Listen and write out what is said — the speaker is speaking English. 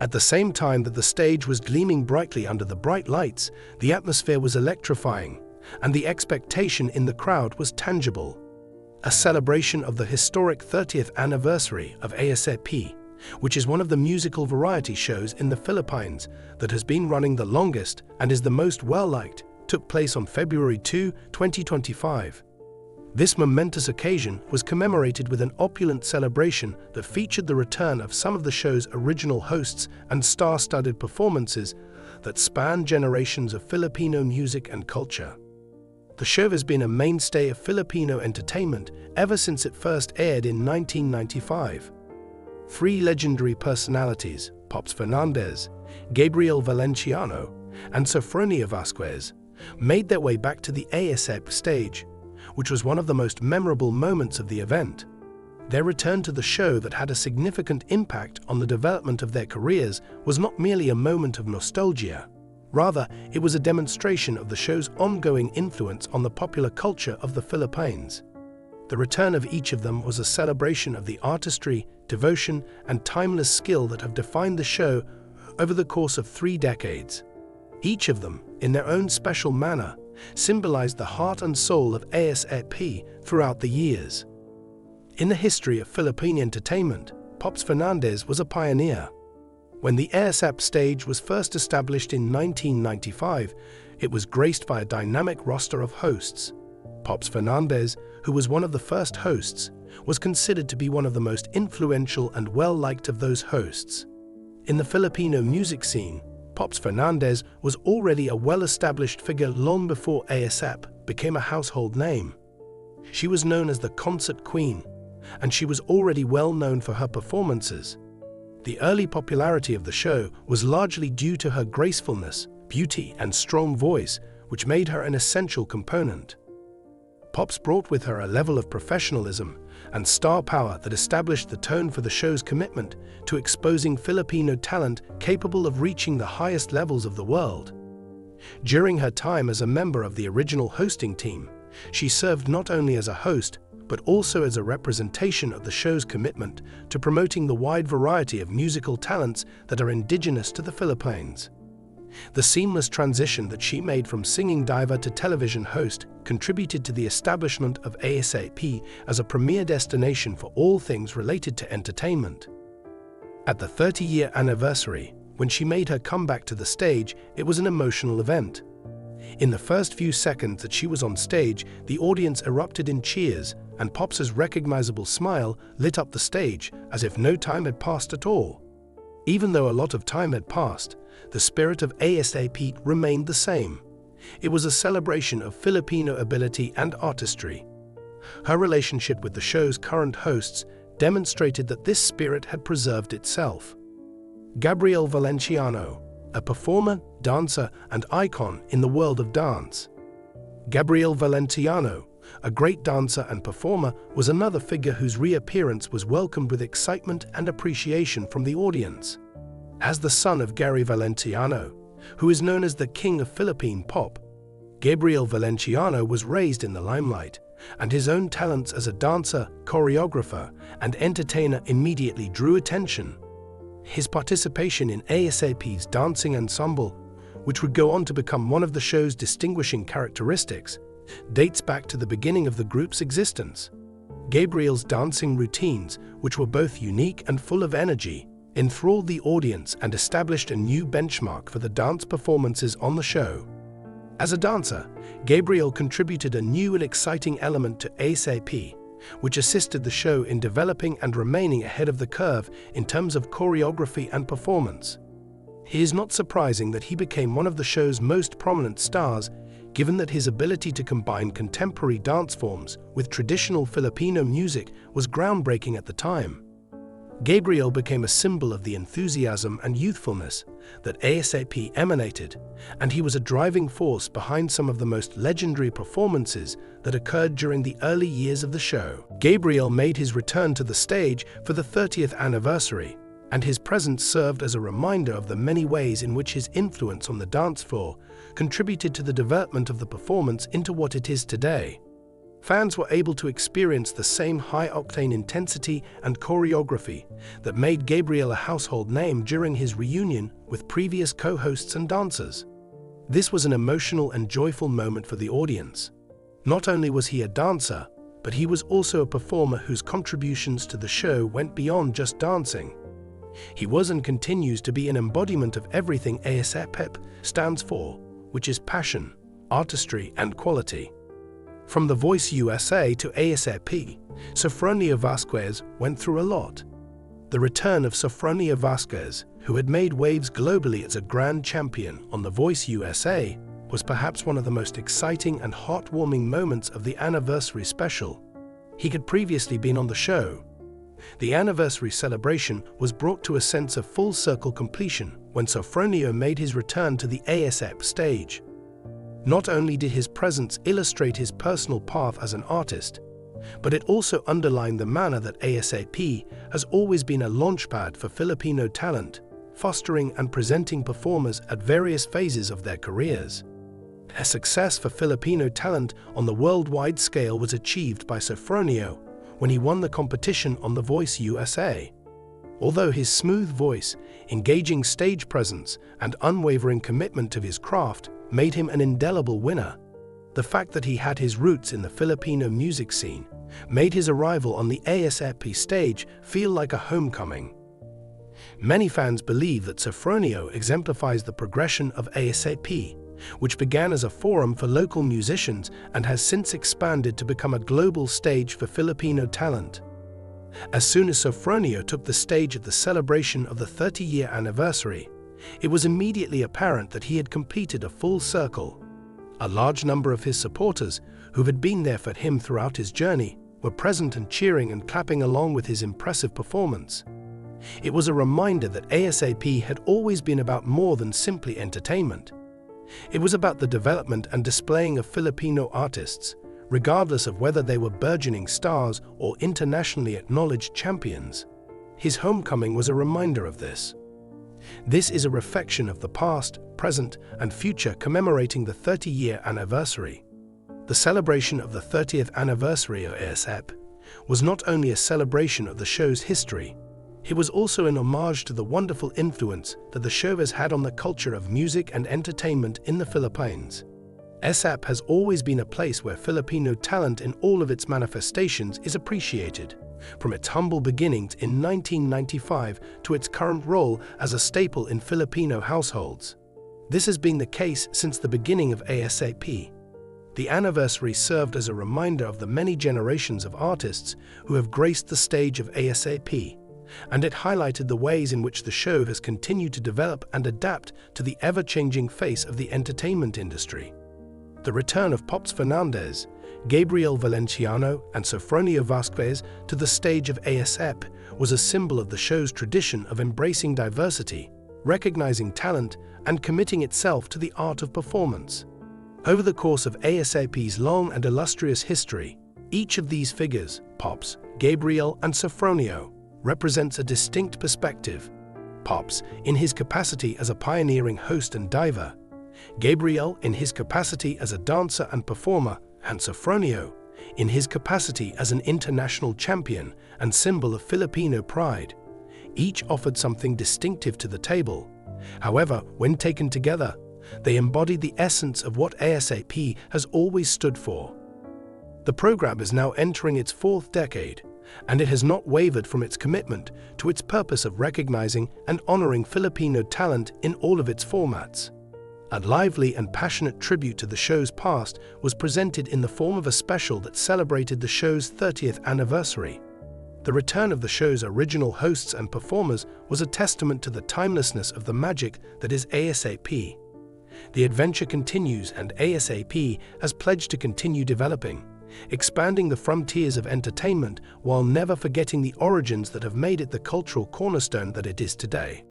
At the same time that the stage was gleaming brightly under the bright lights, the atmosphere was electrifying, and the expectation in the crowd was tangible. A celebration of the historic 30th anniversary of ASP, which is one of the musical variety shows in the Philippines that has been running the longest and is the most well-liked, took place on February 2, 2025. This momentous occasion was commemorated with an opulent celebration that featured the return of some of the show's original hosts and star-studded performances that span generations of Filipino music and culture. The show has been a mainstay of Filipino entertainment ever since it first aired in 1995. Three legendary personalities, Pops Fernandez, Gabriel Valenciano, and Sofronio Vasquez, made their way back to the ASP stage, which was one of the most memorable moments of the event. Their return to the show that had a significant impact on the development of their careers was not merely a moment of nostalgia. Rather, it was a demonstration of the show's ongoing influence on the popular culture of the Philippines. The return of each of them was a celebration of the artistry, devotion, and timeless skill that have defined the show over the course of 3 decades. Each of them, in their own special manner, symbolized the heart and soul of ASP throughout the years. In the history of Philippine entertainment, Pops Fernandez was a pioneer. When the ASP stage was first established in 1995, it was graced by a dynamic roster of hosts. Pops Fernandez, who was one of the first hosts, was considered to be one of the most influential and well-liked of those hosts. In the Filipino music scene, Pops Fernandez was already a well-established figure long before ASP became a household name. She was known as the Concert Queen, and she was already well known for her performances. The early popularity of the show was largely due to her gracefulness, beauty, and strong voice, which made her an essential component. Pops brought with her a level of professionalism and star power that established the tone for the show's commitment to exposing Filipino talent capable of reaching the highest levels of the world. During her time as a member of the original hosting team, she served not only as a host, but also as a representation of the show's commitment to promoting the wide variety of musical talents that are indigenous to the Philippines. The seamless transition that she made from singing diva to television host contributed to the establishment of ASP as a premier destination for all things related to entertainment. At the 30-year anniversary, when she made her comeback to the stage, it was an emotional event. In the first few seconds that she was on stage, the audience erupted in cheers, and Pops's recognizable smile lit up the stage as if no time had passed at all. Even though a lot of time had passed, the spirit of ASP remained the same. It was a celebration of Filipino ability and artistry. Her relationship with the show's current hosts demonstrated that this spirit had preserved itself. Gabriel Valenciano, a performer, dancer, and icon in the world of dance. Gabriel Valenciano, a great dancer and performer, was another figure whose reappearance was welcomed with excitement and appreciation from the audience. As the son of Gary Valenciano, who is known as the King of Philippine Pop, Gabriel Valenciano was raised in the limelight, and his own talents as a dancer, choreographer, and entertainer immediately drew attention. His participation in ASP's dancing ensemble, which would go on to become one of the show's distinguishing characteristics, dates back to the beginning of the group's existence. Gabriel's dancing routines, which were both unique and full of energy, enthralled the audience and established a new benchmark for the dance performances on the show. As a dancer, Gabriel contributed a new and exciting element to ASP, which assisted the show in developing and remaining ahead of the curve in terms of choreography and performance. It is not surprising that he became one of the show's most prominent stars, given that his ability to combine contemporary dance forms with traditional Filipino music was groundbreaking at the time. Gabriel became a symbol of the enthusiasm and youthfulness that ASP emanated, and he was a driving force behind some of the most legendary performances that occurred during the early years of the show. Gabriel made his return to the stage for the 30th anniversary, and his presence served as a reminder of the many ways in which his influence on the dance floor contributed to the development of the performance into what it is today. Fans were able to experience the same high-octane intensity and choreography that made Gabriel a household name during his reunion with previous co-hosts and dancers. This was an emotional and joyful moment for the audience. Not only was he a dancer, but he was also a performer whose contributions to the show went beyond just dancing. He was and continues to be an embodiment of everything ASP stands for, which is passion, artistry, and quality. From The Voice USA to ASP, Sofronio Vasquez went through a lot. The return of Sofronio Vasquez, who had made waves globally as a grand champion on The Voice USA, was perhaps one of the most exciting and heartwarming moments of the anniversary special. He had previously been on the show. The anniversary celebration was brought to a sense of full circle completion when Sofronio made his return to the ASP stage. Not only did his presence illustrate his personal path as an artist, but it also underlined the manner that ASP has always been a launchpad for Filipino talent, fostering and presenting performers at various phases of their careers. A success for Filipino talent on the worldwide scale was achieved by Sofronio when he won the competition on The Voice USA. Although his smooth voice, engaging stage presence, and unwavering commitment to his craft made him an indelible winner, the fact that he had his roots in the Filipino music scene made his arrival on the ASP stage feel like a homecoming. Many fans believe that Sofronio exemplifies the progression of ASP, which began as a forum for local musicians and has since expanded to become a global stage for Filipino talent. As soon as Sofronio took the stage at the celebration of the 30-year anniversary, it was immediately apparent that he had completed a full circle. A large number of his supporters, who had been there for him throughout his journey, were present and cheering and clapping along with his impressive performance. It was a reminder that ASP had always been about more than simply entertainment. It was about the development and displaying of Filipino artists, regardless of whether they were burgeoning stars or internationally acknowledged champions. His homecoming was a reminder of this. This is a reflection of the past, present, and future commemorating the 30-year anniversary. The celebration of the 30th anniversary of ASP was not only a celebration of the show's history, it was also an homage to the wonderful influence that the show has had on the culture of music and entertainment in the Philippines. ASP has always been a place where Filipino talent in all of its manifestations is appreciated, from its humble beginnings in 1995 to its current role as a staple in Filipino households. This has been the case since the beginning of ASP. The anniversary served as a reminder of the many generations of artists who have graced the stage of ASP, and it highlighted the ways in which the show has continued to develop and adapt to the ever-changing face of the entertainment industry. The return of Pops Fernandez, Gabriel Valenciano, and Sofronio Vasquez to the stage of ASP was a symbol of the show's tradition of embracing diversity, recognizing talent, and committing itself to the art of performance. Over the course of ASP's long and illustrious history, each of these figures, Pops, Gabriel, and Sofronio, represents a distinct perspective. Pops, in his capacity as a pioneering host and diver, Gabriel in his capacity as a dancer and performer, and Sofronio in his capacity as an international champion and symbol of Filipino pride. Each offered something distinctive to the table. However, when taken together, they embodied the essence of what ASP has always stood for. The program is now entering its 4th decade, and it has not wavered from its commitment to its purpose of recognizing and honoring Filipino talent in all of its formats. A lively and passionate tribute to the show's past was presented in the form of a special that celebrated the show's 30th anniversary. The return of the show's original hosts and performers was a testament to the timelessness of the magic that is ASP. The adventure continues, and ASP has pledged to continue developing, expanding the frontiers of entertainment while never forgetting the origins that have made it the cultural cornerstone that it is today.